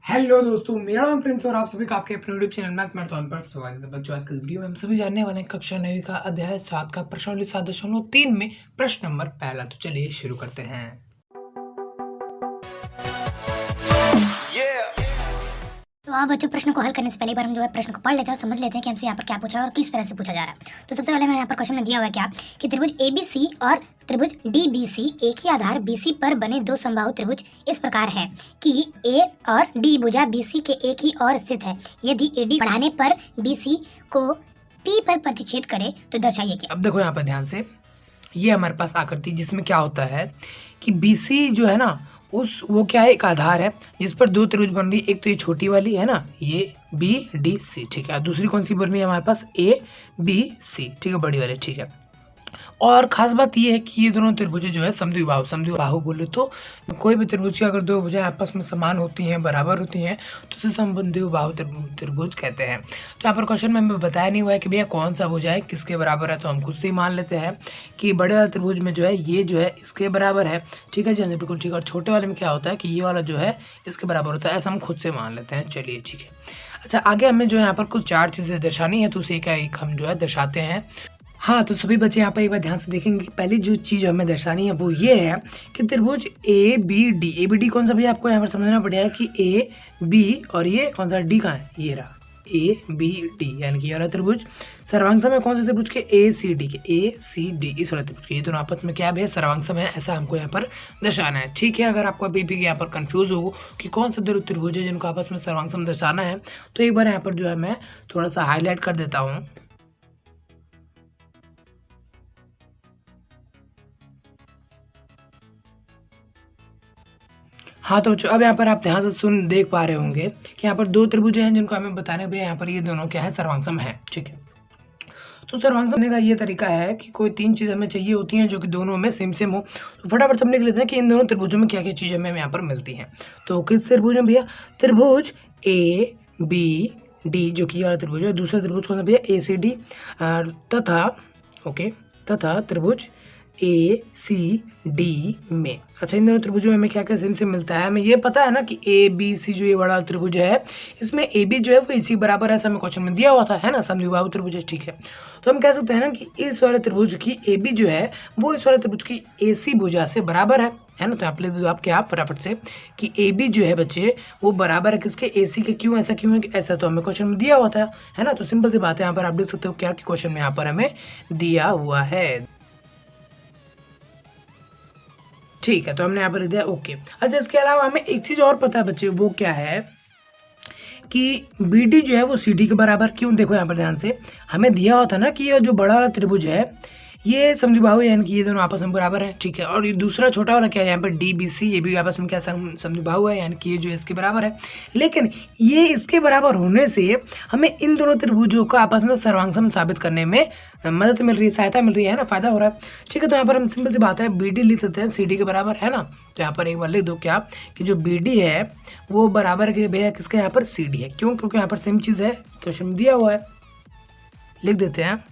Hello दोस्तों, मेरा नाम प्रिंस और आप सभी का आपके अपने यूट्यूब चैनल मैथमेटिक्स पर स्वागत है। बच्चों, आज के वीडियो में हम सभी जानने वाले हैं कक्षा 9 का अध्याय 7 का प्रश्नावली 7.3 में प्रश्न नंबर पहला। तो चलिए शुरू करते हैं। तो आप बच्चों प्रश्न को हल करने से पहले एक बार हम प्रश्न को पढ़ लेते हैं और समझ लेते हैं कि हमसे यहाँ पर क्या पूछा है और किस तरह से पूछा जा रहा है। तो सबसे पहले मैं यहाँ पर क्वेश्चन में दिया हुआ है क्या कि त्रिभुज ABC और त्रिभुज DBC एक ही आधार BC पर बने दो समबाहु त्रिभुज इस प्रकार है कि A और D भुजा BC के एक ही ओर स्थित है। यदि AD बढ़ाने पर BC को P पर प्रतिच्छेद करे तो दर्शाइए क्या। अब देखो यहाँ पर ध्यान से, ये हमारे पास आकृति जिसमें क्या होता है कि BC जो है ना वो क्या है, एक आधार है जिस पर दो त्रिभुज बन रही है। एक तो ये छोटी वाली है ना, ये BDC, ठीक है। दूसरी कौन सी बन रही है हमारे पास, ABC, ठीक है, बड़ी वाली, ठीक है। और खास बात ये है कि ये दोनों त्रिभुज जो है समद्विबाहु बोले तो कोई भी त्रिभुज की अगर दो भुजाएं आपस में समान होती हैं, बराबर होती हैं, तो उसे समद्विबाहु त्रिभुज कहते हैं। तो यहाँ पर क्वेश्चन में हमें बताया नहीं हुआ है कि भैया कौन सा भुजा है किसके बराबर है, तो हम खुद से ही मान लेते हैं कि बड़े वाले त्रिभुज में जो है ये जो है इसके बराबर है, ठीक है जी, बिल्कुल ठीक है। और छोटे वाले में क्या होता है कि ये वाला जो है इसके बराबर होता है, ऐसा हम खुद से मान लेते हैं। चलिए ठीक है। अच्छा, आगे हमें जो यहाँ पर कुछ चार चीज़ें दर्शानी है, तो उसे एक हम जो है दर्शाते हैं। हाँ, तो सभी बच्चे यहाँ पर एक बार ध्यान से देखेंगे कि पहली जो चीज़ हमें दर्शानी है वो ये है कि त्रिभुज ABD कौन सा भैया, आपको यहाँ पर समझना पड़ेगा कि AB और ये कौन सा D कहाँ है, ये रहा ABD, यानी कि ये वाला त्रिभुज सर्वांग सम है कौन से त्रिभुज के, ACD, इस वाले त्रिभुज के। ये दोनों आपस में क्या है, सर्वांग सम है, ऐसा हमको यहाँ पर दर्शाना है, ठीक है। अगर आपको अभी भी यहाँ पर कंफ्यूज हो कि कौन सा त्रिभुज है जिनको आपस में सर्वांग सम दर्शाना है, तो एक बार यहाँ पर जो है मैं थोड़ा सा हाईलाइट कर देता हूँ। हाँ, तो बच्चों अब यहाँ पर आप ध्यान से देख पा रहे होंगे कि यहाँ पर दो त्रिभुज हैं जिनको हमें बताने भैया यहाँ पर ये दोनों क्या है, सर्वांग सम है, ठीक है। तो सर्वांग सम का ये तरीका है कि कोई तीन चीज़ हमें चाहिए होती हैं जो कि दोनों में सेम हो। तो फटाफट हम लिख लेते हैं कि इन दोनों त्रिभुजों में क्या क्या चीज़ें हमें यहाँ पर मिलती हैं। तो किस त्रिभुज में भैया, त्रिभुज ABD जो कि ये वाला त्रिभुज है। दूसरा त्रिभुज कौन सा भैया, ACD, तथा त्रिभुज ACD में। अच्छा, इन दोनों त्रिभुजों में हमें क्या क्या से मिलता है, हमें ये पता है ना कि ABC जो ये बड़ा त्रिभुज है, इसमें AB जो है वो AC बराबर है, ऐसा हमें क्वेश्चन में दिया हुआ था, है ना, समद्विबाहु त्रिभुज है, ठीक है। तो हम कह सकते हैं ना कि इस वाले त्रिभुज की AB जो है वो इस वाले त्रिभुज की AC भुजा से बराबर है ना। तो आप लिख दो आप क्या फटाफट से कि AB जो है बच्चे वो बराबर है किसके, AC के। क्यों ऐसा, क्यों है ऐसा, तो हमें क्वेश्चन में दिया हुआ था, है ना। तो सिंपल सी बात है, यहाँ पर आप लिख सकते हो क्या कि क्वेश्चन में यहाँ पर हमें दिया हुआ है, ठीक है। तो हमने यहाँ पर लिख दिया, ओके। अच्छा, इसके अलावा हमें एक चीज़ और पता है बच्चे, वो क्या है कि BD जो है वो CD के बराबर। क्यों, देखो यहाँ पर ध्यान से, हमें दिया हुआ था ना कि ये जो बड़ा वाला त्रिभुज है ये समद्विबाहु है, यानी कि ये दोनों आपस में बराबर है, ठीक है। और ये दूसरा छोटा वाला क्या है यहाँ पर DBC, ये भी आपस में क्या समद्विबाहु है, यानी कि ये जो इसके बराबर है। लेकिन ये इसके बराबर होने से हमें इन दोनों त्रिभुजों का आपस में सर्वांग सम साबित करने में मदद मिल रही है, सहायता मिल रही है ना, फायदा हो रहा है, ठीक है। तो यहाँ पर हम सिंपल सी बात है BD लिख लेते हैं CD के बराबर, है ना। तो यहाँ पर एक बार लिख दो क्या कि जो BD है वो बराबर के भैया किसके, यहाँ पर CD है। क्यों, क्योंकि यहाँ पर सेम चीज़ है, क्वेश्चन दिया हुआ है, लिख देते हैं।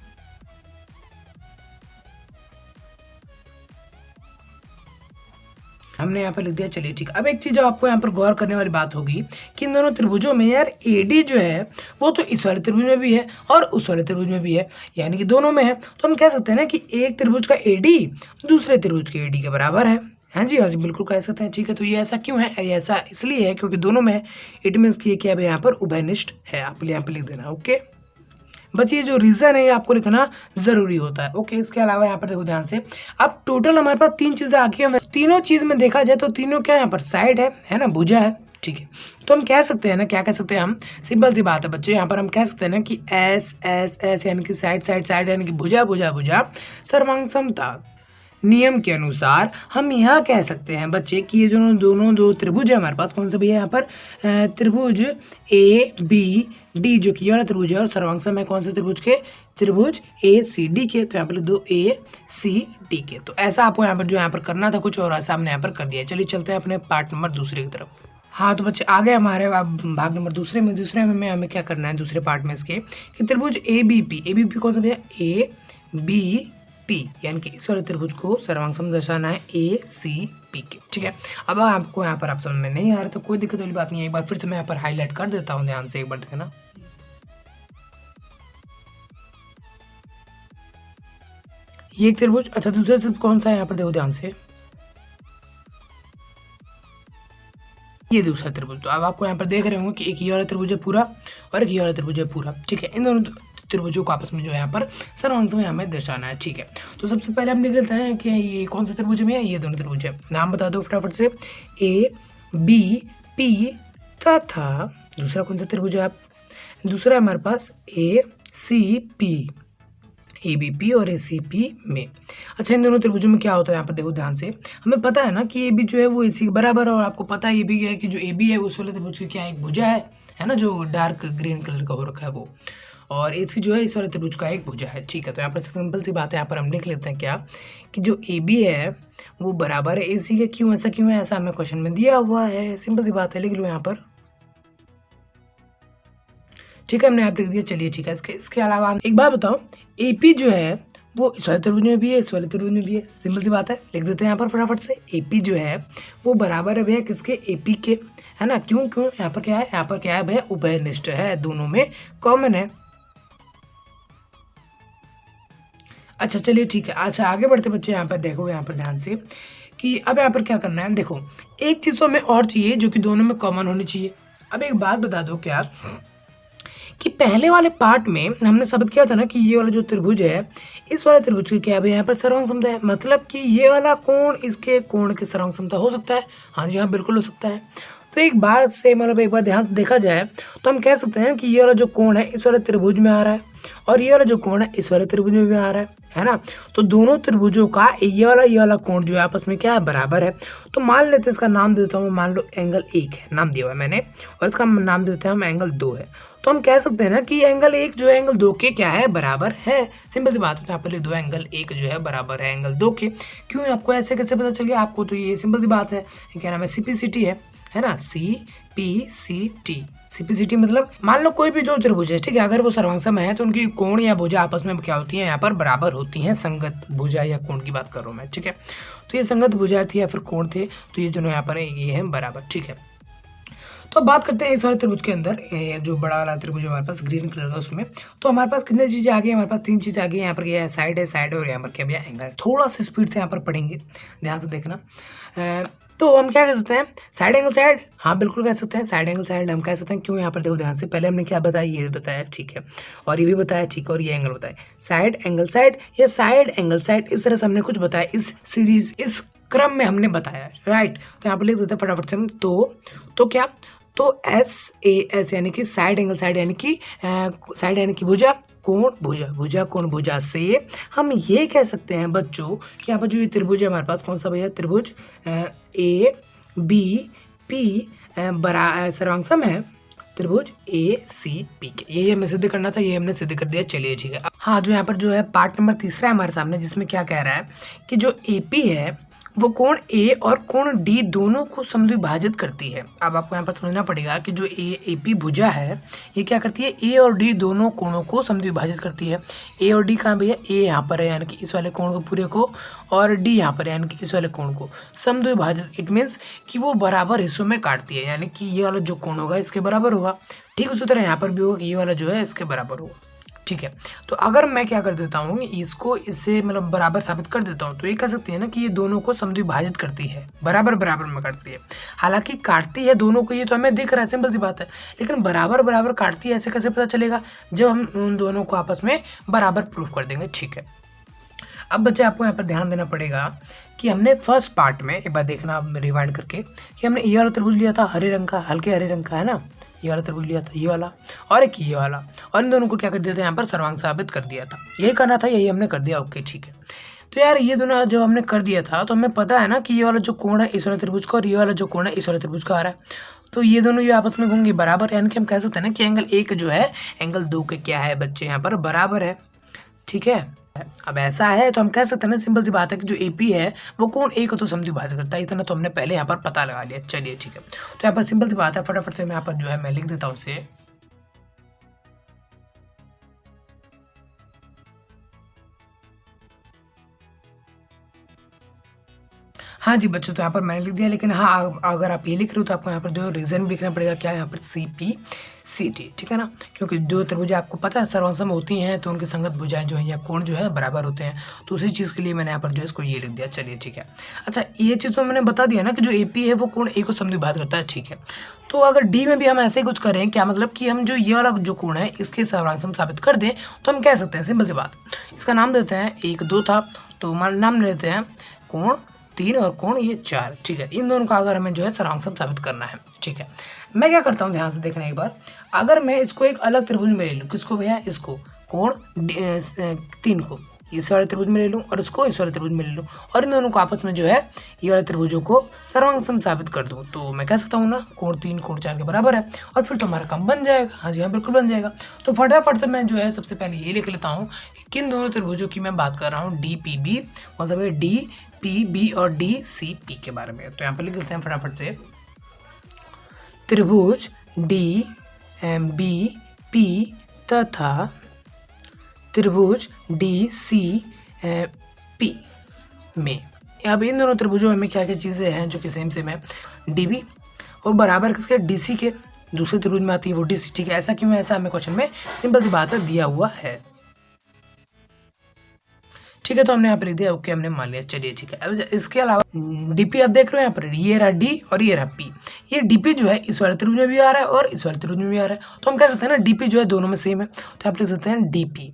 हमने यहाँ पर लिख दिया, चलिए ठीक। अब एक चीज़ आपको यहाँ पर गौर करने वाली बात होगी कि इन दोनों त्रिभुजों में यार AD जो है वो तो इस वाले त्रिभुज में भी है और उस वाले त्रिभुज में भी है, यानी कि दोनों में है। तो हम कह सकते हैं ना कि एक त्रिभुज का AD दूसरे त्रिभुज के AD के बराबर है। हाँ जी, हाँ जी, बिल्कुल कह सकते हैं, ठीक है। तो ये ऐसा क्यों है, ऐसा इसलिए है क्योंकि दोनों में है। इट मीन्स कि ये क्या है यहाँ पर उभयनिष्ठ है, आप यहाँ पर लिख देना, ओके। बच्चे, ये जो रीज़न है ये आपको लिखना ज़रूरी होता है, ओके। इसके अलावा यहाँ पर देखो ध्यान से, अब टोटल हमारे पास तीन चीज़ें आगे हैं। तीनों चीज़ में देखा जाए तो तीनों क्या यहाँ पर साइड है ना, भुजा है, ठीक है। तो हम कह सकते हैं ना, क्या कह सकते हैं हम, सिंपल सी बात है बच्चे, यहाँ पर हम कह सकते हैं ना कि S यानी कि साइड यानी कि भुजा सर्वांग समता नियम के अनुसार हम यहाँ कह सकते हैं बच्चे कि ये दोनों दो त्रिभुज है हमारे पास, कौन सा भैया यहाँ पर, त्रिभुज ABD जो कि वाला त्रिभुज है और सर्वांग सम है कौन से त्रिभुज के, त्रिभुज ACD के। तो यहाँ पर लिख दो ACD के। तो ऐसा आपको यहाँ पर जो यहाँ पर करना था कुछ और ऐसा हमने यहाँ पर कर दिया। चलिए चलते हैं अपने पार्ट नंबर दूसरे की तरफ। हाँ, तो बच्चे आगे हमारे भाग नंबर दूसरे में हमें क्या करना है दूसरे पार्ट में इसके कि त्रिभुज ABP कौन सा भैया, पी, यानी कि इस वाले त्रिभुज को सर्वांग सम दर्शाना है ए सी पी के। ठीक है, अब आपको यहाँ पर आप समझ में नहीं आ रहा तो कोई दिक्कत वाली बात नहीं है, एक बार फिर से मैं यहाँ पर हाईलाइट कर देता हूँ, ध्यान से एक बार देखना। ये एक त्रिभुज, अच्छा दूसरा त्रिभुज कौन सा है यहाँ पर देखो ध्यान से, ये दूसरा त्रिभुज। तो अब आपको यहाँ पर देख रहे होंगे कि एक ये वाला त्रिभुज है पूरा और एक ये वाला त्रिभुज है पूरा। ठीक है, इन दोनों त्रिभुजों को आपस में जो है यहाँ पर सर्वांग सम हमें दर्शाना है। ठीक है, तो सबसे पहले हम लिख लेते हैं कि ये कौन सा त्रिभुज में है, ये दोनों त्रिभुज है। नाम बता दो फटाफट से, ए बी पी तथा दूसरा कौन सा त्रिभुज है, आप दूसरा है हमारे पास A C P, A B P और ए सी पी में। अच्छा, इन दोनों त्रिभुजों में क्या होता है यहाँ पर देखो ध्यान से, हमें पता है ना कि ए बी जो है वो ए सी के बराबर है, और आपको पता है ये भी है कि जो ए बी है उस वाले त्रिभुज की क्या एक भुजा है ना, जो डार्क ग्रीन कलर का हो रखा है वो, और ए सी जो है इस वाले त्रिभुज का एक भुजा है। ठीक है, तो यहाँ पर सिंपल सी बात है, यहाँ पर हम लिख लेते हैं क्या कि जो ए बी है वो बराबर है ए सी के। क्यों ऐसा क्यों है, ऐसा हमें क्वेश्चन में दिया हुआ है, सिंपल सी बात है, लिख लो यहाँ पर। ठीक है, हमने यहाँ पे लिख दिया। चलिए ठीक है, इसके अलावा हम एक बात बताओ, एपी जो है वो इस वाले त्रिभुज में भी है, इस वाले त्रिभुज में भी है, सिंपल सी बात है, लिख देते हैं यहाँ पर फटाफट से। एपी जो है वो बराबर है भैया किसके, एपी के, है ना। क्यों क्यों यहाँ पर क्या है, यहाँ पर क्या है भैया, उभयनिष्ठ है, दोनों में कॉमन है। अच्छा चलिए ठीक है, अच्छा आगे बढ़ते बच्चे, यहाँ पर देखो यहाँ पर ध्यान से कि अब यहाँ पर क्या करना है, देखो एक चीज़ तो हमें और चाहिए जो कि दोनों में कॉमन होनी चाहिए। अब एक बात बता दो क्या कि पहले वाले पार्ट में हमने साबित किया था ना कि ये वाला जो त्रिभुज है इस वाले त्रिभुज की क्या है यहाँ पर सर्वांग समता है, मतलब कि ये वाला कोण इसके कोण की सर्वांग समता हो सकता है। हाँ जी हाँ, बिल्कुल हो सकता है। तो एक बार से मतलब एक बार ध्यान से देखा जाए तो हम कह सकते हैं कि ये वाला जो कोण है इस वाले त्रिभुज में आ रहा है और ये वाला जो कोण है इस वाले त्रिभुज में भी आ रहा है ना। तो दोनों त्रिभुजों का ये वाला कोण जो है आपस में क्या है, बराबर है। तो मान लेते हैं, इसका नाम देता हूँ, मान लो एंगल 1 है, नाम दिया हुआ है मैंने, और इसका नाम देते हैं हम एंगल 2 है। तो हम कह सकते हैं ना कि एंगल 1 जो है एंगल 2 के क्या है, बराबर है। सिंपल सी बात है, तो यहाँ पर लिख दो एंगल 1 जो है बराबर है एंगल 2 के। क्यों, आपको ऐसे कैसे पता चल गया आपको, तो ये सिंपल सी बात है, क्या नाम है, सीपीसीटी है ना, CPCT। सीपीसीटी मतलब मान लो कोई भी दो त्रिभुज है, ठीक है, अगर वो सर्वांग सम है तो उनकी कोण या भुजा आपस में क्या होती है, यहाँ पर बराबर होती हैं। संगत भुजा या कोण की बात कर रहा हूँ मैं, ठीक है। तो ये संगत भुजा थी या फिर कोण थे, तो ये दोनों यहाँ पर ये है बराबर, ठीक है। तो अब बात करते हैं इस वाले त्रिभुज के अंदर, जो बड़ा वाला त्रिभुज है हमारे पास ग्रीन कलर का, उसमें तो हमारे पास कितनी चीजें आ गई, हमारे पास 3 चीजें आ गई। यहाँ पर क्या है, साइड है और यहाँ पर क्या भैया एंगल है। थोड़ा सा स्पीड से यहाँ पर पढ़ेंगे, ध्यान से देखना। तो हम क्या कह सकते हैं, साइड एंगल साइड, हाँ बिल्कुल कह सकते हैं, साइड एंगल साइड हम कह सकते हैं। क्यों, यहाँ पर देखो ध्यान से, पहले हमने क्या बताया, ये बताया, ठीक है, और ये भी बताया, ठीक है, और ये एंगल बताया, साइड एंगल साइड या साइड एंगल साइड, इस तरह से हमने कुछ बताया, इस सीरीज इस क्रम में हमने बताया, राइट। तो यहाँ पर लिख देते हैं फटाफट से हम, तो क्या, तो SAS यानी कि साइड एंगल साइड, यानी कि साइड यानी कि भुजा, कोण भुजा, भुजा कोण भुजा से हम ये कह सकते हैं बच्चों कि यहाँ पर जो ये त्रिभुज है हमारे पास, कौन सा भैया, त्रिभुज ABP सर्वांग सम है त्रिभुज ACP के। यही हमें सिद्ध करना था, ये हमने सिद्ध कर दिया। चलिए ठीक है। हाँ, जो यहाँ पर जो है पार्ट नंबर 3 है हमारे सामने, जिसमें क्या कह रहा है कि जो AP है वो कोण A और कोण D दोनों को समद्विभाजित करती है। अब आपको यहाँ पर समझना पड़ेगा कि जो AP भुजा है ये क्या करती है, A और D दोनों कोणों को समद्विभाजित करती है। A और D कहाँ भैया, A यहाँ पर है यानी कि इस वाले कोण को पूरे को, और D यहाँ पर है यानी कि इस वाले कोण को समद्विभाजित। इट मीन्स कि वो बराबर हिस्सों में काटती है, यानी कि ये वाला जो कोण होगा इसके बराबर होगा। ठीक उसी तरह यहाँ पर भी होगा कि ये वाला जो है इसके बराबर होगा। ठीक है, तो अगर मैं क्या कर देता हूँ, इसको इससे मतलब बराबर साबित कर देता हूँ, तो ये कह सकती है ना कि ये दोनों को समद्विभाजित करती है, बराबर बराबर में काटती है। हालांकि काटती है दोनों को, ये तो हमें दिख रहा है, सिंपल सी बात है, लेकिन बराबर बराबर काटती है ऐसे कैसे पता चलेगा, जब हम उन दोनों को आपस में बराबर प्रूफ कर देंगे। ठीक है, अब बच्चे आपको यहाँ पर ध्यान देना पड़ेगा कि हमने फर्स्ट पार्ट में, एक बार देखना रिवाइंड करके, कि हमने ये वाला त्रिभुज लिया था हरे रंग का, हल्के हरे रंग का, है ना, ये वाला त्रिभुज लिया था, ये वाला और एक ये वाला, और इन दोनों को क्या कर दिया था, यहाँ पर सर्वांग साबित कर दिया था। यही करना था, यही हमने कर दिया। ओके ठीक है, तो यार ये दोनों जब हमने कर दिया था तो हमें पता है ना कि ये वाला जो कोण है इस वाले त्रिभुज का और ये वाला जो कोण है इस वाले त्रिभुज का आ रहा है, तो ये दोनों जो आपस में होंगे बराबर, यानी कि हम कह सकते हैं ना कि एंगल 1 जो है एंगल 2 के क्या है बच्चे, यहाँ पर बराबर है। ठीक है, अब ऐसा है तो हम कह सकते हैं ना, सिंपल सी बात है कि जो AP है वो कोण A को तो समद्विभाजित करता है, इतना तो हमने पहले यहाँ पर पता लगा लिया। चलिए ठीक है, तो यहाँ पर सिंपल सी बात है, फटाफट से मैं यहाँ पर जो है मैं लिख देता हूँ उसे। हाँ जी बच्चों, तो यहाँ पर मैंने लिख दिया, लेकिन हाँ अगर आप ये लिख रहे हो तो आपको यहाँ पर जो रीज़न भी लिखना पड़ेगा, क्या यहाँ पर CPCT, ठीक है ना, क्योंकि दो त्रिभुज आपको पता है सर्वांसम होती हैं तो उनकी संगत भुजाएं जो है या कोण जो है बराबर होते हैं, तो उसी चीज़ के लिए मैंने यहाँ पर जो है इसको ये लिख दिया। चलिए ठीक है। अच्छा, ये चीज़ तो मैंने बता दिया ना कि जो AP है वो कोण A को समद्विभाजित करता है, ठीक है। तो अगर D में भी हम ऐसे ही कुछ करें, क्या मतलब कि हम जो ये वाला जो कोण है इसके सर्वांसम साबित कर दें, तो हम कह सकते हैं सिंपल सी बात, इसका नाम देते हैं 1 2 था, तो नाम लेते हैं कोण 3 और कोण ये 4, ठीक है। इन दोनों का अगर हमें जो है सर्वांसम साबित करना है, ठीक है। मैं क्या करता हूँ, ध्यान से देखना एक बार, अगर मैं इसको एक अलग त्रिभुज में ले लूँ, किसको भैया, इसको कोण 3 को इस वाले त्रिभुज में ले लूँ और इसको इस वाले त्रिभुज में ले लूँ, और इन दोनों को आपस में जो है ये वाले त्रिभुजों को सर्वांसम साबित कर दूँ, तो मैं कह सकता हूँ ना कोण 3 कोण 4 के बराबर है, और फिर तो हमारा काम बन जाएगा। हाँ जी हाँ, बिल्कुल बन जाएगा। तो फटाफट से मैं जो है सबसे पहले ये लिख लेता हूँ कि किन दोनों त्रिभुजों की मैं बात कर रहा हूँ, DPB, मतलब DPB और DCP के बारे में। तो यहाँ पर लिख लेते हैं फटाफट से, त्रिभुज DBP तथा त्रिभुज DCP में, अब इन दोनों त्रिभुजों में क्या क्या चीज़ें हैं जो कि सेम है, DB और बराबर किसके, DC के, दूसरे त्रिभुज में आती है वो DC, ठीक है। ऐसा क्यों है, ऐसा हमें क्वेश्चन में सिंपल सी बात है दिया हुआ है, ठीक है। तो हमने यहाँ पर लिख दिया, ओके हमने मान लिया, चलिए ठीक है। अब इसके अलावा DP आप देख रहे हो यहाँ पर, ये रहा D और ये रहा P, ये DP जो है इस वाले त्रिभुज में भी आ रहा है और इस वाले त्रिभुज में भी आ रहा है, तो हम कह सकते हैं ना DP जो है दोनों में सेम है, तो आप लिख सकते हैं DP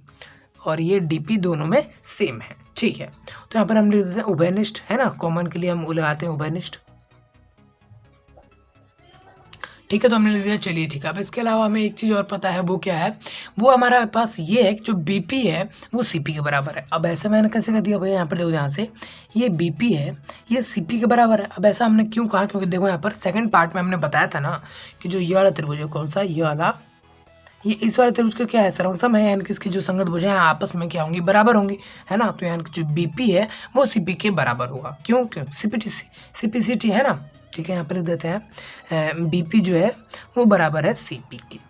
और ये DP दोनों में सेम है, ठीक है। तो यहाँ पर हम लिख देते हैं उभयनिष्ठ, है ना, कॉमन के लिए हम लगाते हैं उभयनिष्ठ, ठीक है। तो हमने लिख दिया, चलिए ठीक है। अब इसके अलावा हमें एक चीज़ और पता है, वो क्या है, वो हमारे पास ये है कि जो BP है वो CP के बराबर है। अब ऐसा मैंने कैसे कर दिया भैया, यहाँ पर देखो, यहाँ से ये BP है ये CP के बराबर है। अब ऐसा हमने क्यों कहा, क्योंकि देखो यहाँ पर सेकंड पार्ट में हमने बताया था ना कि जो ये वाला त्रिभुज है, कौन सा, ये वाला, ये इस वाले त्रिभुज का क्या है, सर्वांसम है, यानी कि इसकी जो संगत भुजाएं आपस में क्या होंगी, बराबर होंगी, है ना। तो यानी कि जो BP है वो CP के बराबर होगा, क्यों, CPCT है ना, ठीक है। यहाँ पर लिख देते हैं BP जो है वो बराबर है CP की,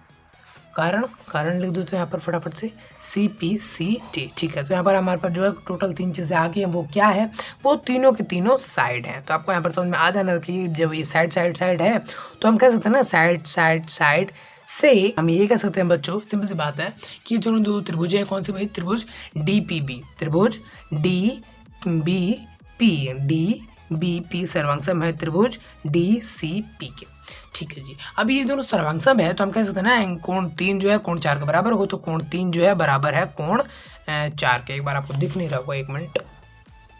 कारण लिख दो तो यहाँ पर फटाफट से CPCT, ठीक है। तो यहाँ पर हमारे पास जो है टोटल 3 चीज़ें आ गई हैं, वो क्या है, वो तीनों के तीनों साइड हैं। तो आपको यहाँ पर समझ में आ जाना कि जब ये साइड है तो हम कह सकते हैं ना साइड से हम ये कह सकते हैं बच्चों, सिंपल सी बात है कि दोनों दो त्रिभुज है, कौन सी भाई, त्रिभुज DBP सर्वांगसम है त्रिभुज DCP के, ठीक है जी। अब ये दोनों सर्वांगसम है तो हम कह सकते हैं ना कोण 3 जो है कोण 4 के बराबर हो, तो कोण 3 जो है बराबर है कोण 4 के। एक बार आपको दिख नहीं रहा होगा, 1 मिनट,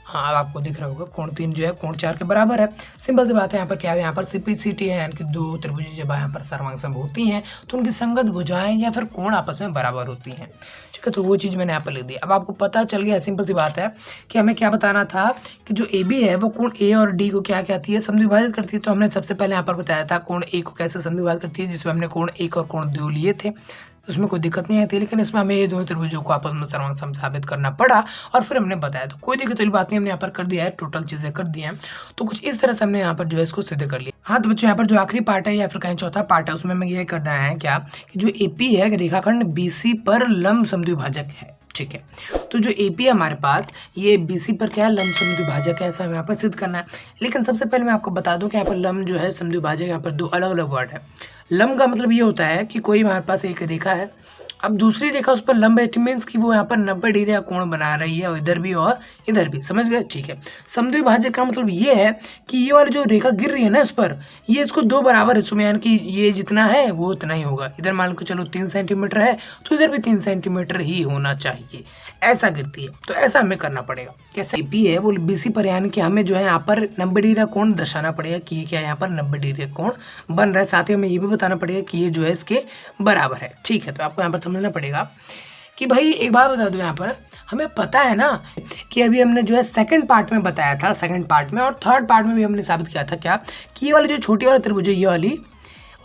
हाँ अब आपको दिख रहा होगा, कोण 3 जो है कोण 4 के बराबर है। सिंपल सी बात है, यहाँ पर क्या है, यहाँ पर CPCT है, यानी कि दो त्रिभुज जब यहाँ पर सर्वांगसम होती हैं तो उनकी संगत भुजाएं या फिर कोण आपस में बराबर होती हैं, ठीक है। तो वो चीज़ मैंने यहाँ पर लिख दी। अब आपको पता चल गया, सिंपल सी बात है कि हमें क्या बताना था कि जो AB है वो कोण A और D को क्या कहती है, समद्विभाजित करती है। तो हमने सबसे पहले यहाँ पर बताया था कोण A को कैसे समद्विभाजित करती है, जिसमें हमने कोण 1 और कोण 2 लिए थे, उसमें कोई दिक्कत नहीं आती, लेकिन इसमें हमें ये दोनों त्रिभुजों को आपस में सर्वांगसम साबित करना पड़ा और फिर हमने बताया, तो कोई दिक्कत वाली बात नहीं, हमने यहाँ पर कर दिया है, टोटल चीज़ें कर दी हैं। तो कुछ इस तरह से हमने यहाँ पर जो है इसको सिद्ध कर लिया। हाँ तो बच्चों, यहाँ पर जो आखिरी पार्ट है या फिर कहीं चौथा पार्ट है, उसमें हमें ये करना है क्या कि जो AP है रेखाखंड BC पर लंब समद्विभाजक है, ठीक है। तो जो AP है हमारे पास, ये BC पर क्या है, लंब समद्विभाजक है, ऐसा हमें यहाँ पर सिद्ध करना है। लेकिन सबसे पहले मैं आपको बता दूं कि यहाँ पर लंब जो है समद्विभाजक, यहाँ पर दो अलग अलग वर्ड है। लंब का मतलब ये होता है कि कोई हमारे पास एक रेखा है, अब दूसरी रेखा उस पर लंब है, इट मीन्स कि वो यहाँ पर 90 डिग्री का कोण बना रही है, और इधर भी और इधर भी, समझ गए, ठीक है। समद्विभाजक का मतलब ये है कि ये वाली जो रेखा गिर रही है ना इस पर, ये इसको दो बराबर हिस्सों में, यानी कि ये जितना है वो उतना ही होगा। इधर मान लो चलो 3 सेंटीमीटर है तो इधर भी 3 सेंटीमीटर ही होना चाहिए, ऐसा गिरती है। तो ऐसा हमें करना पड़ेगा। कैसे, AP है वो BC पर, यानी कि हमें जो है यहाँ पर 90 डिग्री का कोण दर्शाना पड़ेगा कि ये क्या यहाँ पर 90 डिग्री का कोण बन रहा है। साथ ही हमें ये भी बताना पड़ेगा कि ये जो है इसके बराबर है, ठीक है। तो आपको यहाँ पर समझना पड़ेगा कि भाई एक बात बता दो, यहाँ पर हमें पता है ना कि अभी हमने जो है सेकंड पार्ट में बताया था, सेकंड पार्ट में और थर्ड पार्ट में भी हमने साबित किया था क्या कि ये वाली जो छोटी वाली त्रिभुज है, ये वाली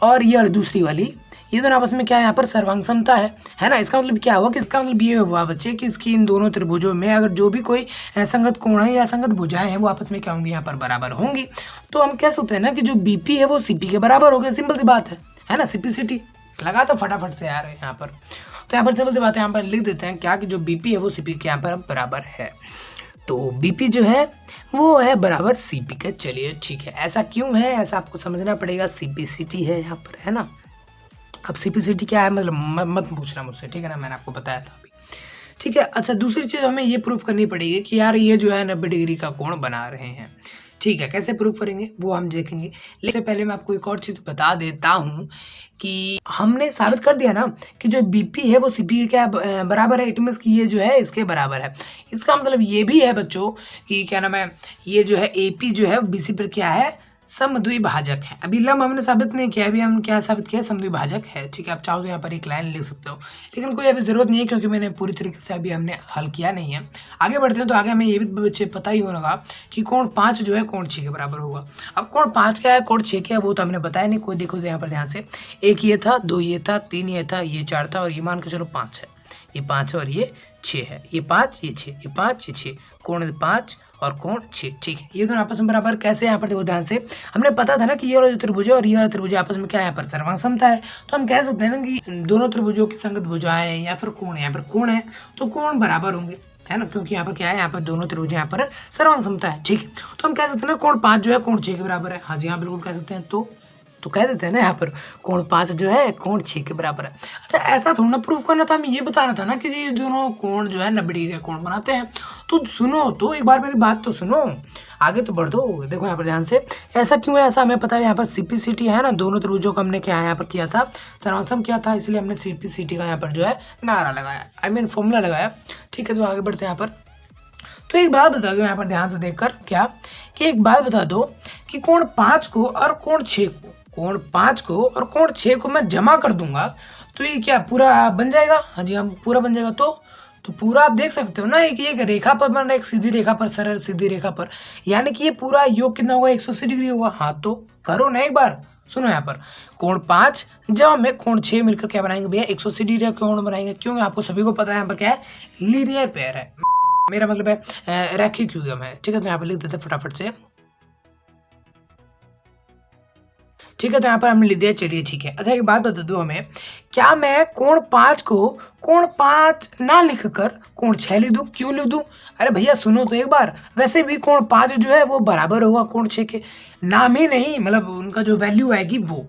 और ये वाली दूसरी वाली, ये दोनों आपस में क्या है, यहाँ पर सर्वांगसमता है ना। इसका मतलब क्या हुआ कि इसका मतलब ये हुआ बच्चे कि इसकी इन दोनों त्रिभुजों में अगर जो भी कोई संगत कोण है या संगत भुजाएं हैं वो आपस में क्या होंगी, यहाँ पर बराबर होंगी। तो हम कह सकते हैं ना कि जो BP है वो CP के बराबर हो गया, सिंपल सी बात है ना। CPCT लगा तो फटाफट से यार यहाँ पर। तो यहाँ पर सिंपल सी बात है, यहाँ पर लिख देते हैं क्या कि जो BP है वो CP के यहाँ पर बराबर है। तो बीपी जो है वो है बराबर सीपी का। चलिए ठीक है, ऐसा क्यों है, ऐसा आपको समझना पड़ेगा। सीपीसीटी है यहाँ पर, है ना। अब सीपीसीटी क्या है मतलब मत पूछना मुझसे, ठीक है ना, मैंने आपको बताया था अभी, ठीक है। अच्छा, दूसरी चीज़ हमें ये प्रूफ करनी पड़ेगी कि यार ये जो है 90 डिग्री का कोण बना रहे हैं, ठीक है। कैसे प्रूफ करेंगे वो हम देखेंगे, लेकिन पहले मैं आपको एक और चीज़ बता देता हूँ कि हमने साबित कर दिया ना कि जो बीपी है वो सीपी के क्या बराबर है। इट मीन्स कि ये जो है इसके बराबर है। इसका मतलब ये भी है बच्चों कि क्या नाम है, ये जो है एपी जो है बीसी पर क्या है, समद्विभाजक है। अभी लम हमने साबित नहीं किया, अभी हम क्या साबित किया, समद्विभाजक है, ठीक है। आप चाहो तो यहाँ पर एक लाइन लिख सकते हो, लेकिन कोई अभी ज़रूरत नहीं है क्योंकि मैंने पूरी तरीके से अभी हमने हल किया नहीं है। आगे बढ़ते हैं तो आगे हमें ये भी बच्चे पता ही होगा कि कोण 5 जो है कोण 6 के बराबर होगा। अब कोण 5 क्या है, कोण 6 क्या है वो तो हमने बताया नहीं। कोई देखो यहाँ पर ध्यान से, एक ये था, 2 ये था, 3 ये था, ये 4 था और ये मान के चलो 5 है। ये 5 है और ये 6 है, ये 5 ये 6, ये 5 ये 6, कोण 5 और कोण 6, ठीक है। ये दोनों आपस में बराबर कैसे, यहाँ पर देखो ध्यान से, हमने पता था ना कि ये वाला जो त्रिभुज है और ये वाला त्रिभुज आपस में क्या है, यहाँ पर सर्वांग समता है। तो हम कह सकते हैं ना कि दोनों त्रिभुजों की संगत भुजाएं या फिर कोण, यहाँ पर कोण है तो कोण बराबर होंगे, है ना, क्योंकि यहाँ पर क्या है, यहाँ पर दोनों त्रिभुज यहाँ पर सर्वांग समता है, ठीक है। तो हम कह सकते हैं ना कोण 5 जो है कोण 6 के बराबर है। हाँ जी हाँ, बिल्कुल कह सकते हैं। तो कह देते हैं ना यहाँ पर कोण 5 जो है कोण 6 के बराबर है। अच्छा, ऐसा थोड़ा ना प्रूफ करना था, हमें ये बताना था ना कि ये दोनों कोण जो है 90 डिग्री का कोण बनाते हैं। तो सुनो तो एक बार मेरी बात तो सुनो, आगे तो बढ़ दो। देखो यहाँ पर ध्यान से, ऐसा क्यों है, ऐसा हमें पता है। यहाँ पर सीपीसीटी है ना, दोनों त्रिभुजों को हमने क्या यहाँ पर किया था, सर्वांग किया था, इसलिए हमने सीपीसीटी का यहाँ पर जो है नारा लगाया, आई मीन फॉर्मूला लगाया, ठीक है। तो आगे बढ़ते हैं यहाँ पर। तो एक बात बता दो यहाँ पर ध्यान से देखकर, क्या कि एक बात बता दो कि कोण 5 को और कोण 6 को, कोण 5 को और कोण 6 को मैं जमा कर दूंगा तो ये क्या पूरा बन जाएगा। हाँ जी हाँ, पूरा बन जाएगा। तो पूरा आप देख सकते हो ना, एक रेखा पर बन रहा है, एक सीधी रेखा पर, सरल सीधी रेखा पर, यानी कि ये पूरा योग कितना होगा, 180 डिग्री होगा। हाँ तो करो ना एक बार, सुनो यहाँ पर, कोण 5 जब में कोण 6 मिलकर क्या बनाएंगे भैया, 180 डिग्री का कोण बनाएंगे। क्यों, आपको सभी को पता है यहाँ पर क्या है, लीनियर पेयर है, मेरा मतलब है रैखिक युग्म है, ठीक है। तो यहाँ पर लिख देते हैं फटाफट से, ठीक है। तो यहाँ पर हमने लिख दिया, चलिए ठीक है। अच्छा, एक बात बता दो हमें, क्या मैं कोण 5 को कोण 5 ना लिख कर कोण 6 लिख दूँ? क्यों लिख दूँ? अरे भैया सुनो तो एक बार, वैसे भी कोण 5 जो है वो बराबर होगा कोण 6 के, नाम ही नहीं, मतलब उनका जो वैल्यू आएगी वो,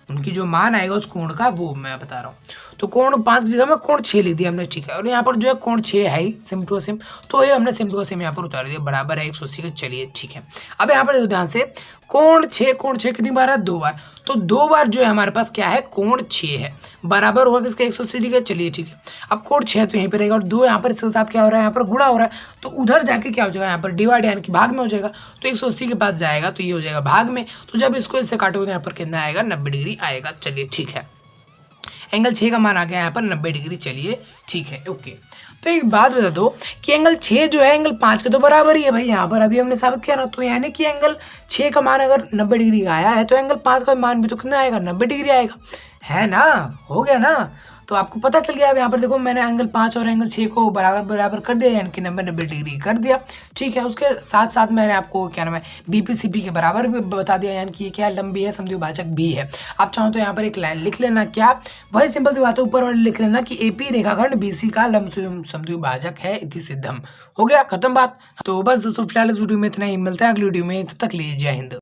उनकी जो मान आएगा उस कोण का, वो मैं बता रहा हूँ। तो कोण 5 की जगह में कोण 6 लिख दिया हमने, ठीक है। और यहाँ पर जो है कोण 6 है ही सेम टू सेम, तो ये हमने सेम टू सेम यहाँ पर उतार दिया, बराबर है 180 का। चलिए ठीक है। अब यहाँ पर ध्यान से, कोण 6 कितनी बार है, 2 बार, तो 2 बार जो है हमारे पास क्या है, कोण 6 है, बराबर होगा किसका, 180 डिग्री का। चलिए ठीक है। अब कोण 6 तो यहीं पर रहेगा और 2 यहाँ पर इसके साथ क्या हो रहा है, यहाँ पर गुणा हो रहा है, तो उधर जाके क्या हो जाएगा, यहाँ पर डिवाइड यानी कि भाग में हो जाएगा। तो 180 के पास जाएगा तो ये हो जाएगा भाग में, तो जब इसको इससे काटोगे तो यहाँ पर कितना आएगा, 90 डिग्री आएगा। चलिए ठीक है, एंगल 6 का मान आ गया यहाँ पर 90 डिग्री। चलिए ठीक है, ओके। तो एक बात बता दो कि एंगल 6 जो है एंगल 5 के तो बराबर ही है भाई, यहाँ पर अभी हमने साबित किया ना। तो यानी कि एंगल 6 का मान अगर 90 डिग्री आया है तो एंगल 5 का मान भी तो कितना आएगा, 90 डिग्री आएगा, है ना, हो गया ना। तो आपको पता चल गया। अब यहाँ पर देखो, मैंने एंगल 5 और एंगल 6 को बराबर कर दिया, यानी कि 90 डिग्री कर दिया, ठीक है। उसके साथ साथ मैंने आपको क्या नाम है, बीपीसीपी के बराबर भी बता दिया, यानी कि ये क्या है, लंबी है, समद्विभाजक भी है। आप चाहो तो यहाँ पर एक लाइन लिख लेना, क्या, वही सिंपल सी बात है, ऊपर वाले लिख लेना कि एपी रेखाखंड बीसी का लंब समद्विभाजक है, इति सिद्धम। हो गया, खत्म बात। तो बस दोस्तों, फिलहाल इस वीडियो में इतना ही, मिलता है अगली वीडियो में, तब तक लिए जय हिंद।